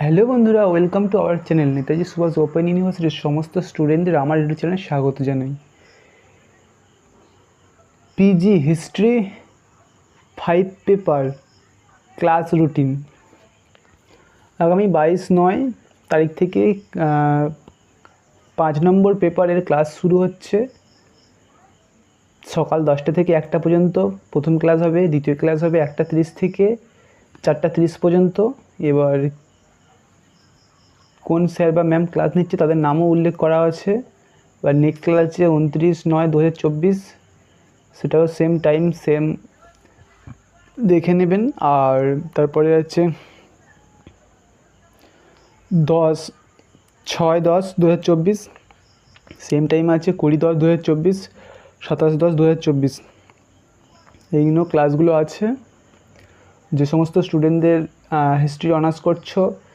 Hello বন্ধুরা, welcome to our channel Netaji Subhash open ইউনিভার্সিটির সমস্ত স্টুডেন্টদের আমার ইউটিউব চ্যানেলে স্বাগত জানাই। PG history 5 paper class routine আগামী 22/9 তারিখ থেকে 5 নম্বর পেপারের ক্লাস শুরু হচ্ছে। সকাল 10টা থেকে 1টা পর্যন্ত প্রথম ক্লাস হবে, দ্বিতীয় ক্লাস হবে 1টা 30 থেকে 4টা 30 পর্যন্ত। এবার কোন স্যার বা ম্যাম ক্লাস নিচ্ছে তাদের নামও উল্লেখ করা আছে। এবার নেক্সট ক্লাস আছে 29/9/2024, সেটাও সেম টাইম সেম দেখে নেবেন। আর তারপরে আছে 10/6/10/2024, সেম টাইম আছে 20/10/2024, 27/10/2024। এইগুলো ক্লাসগুলো আছে। যে সমস্ত স্টুডেন্টদের হিস্ট্রি অনার্স করছো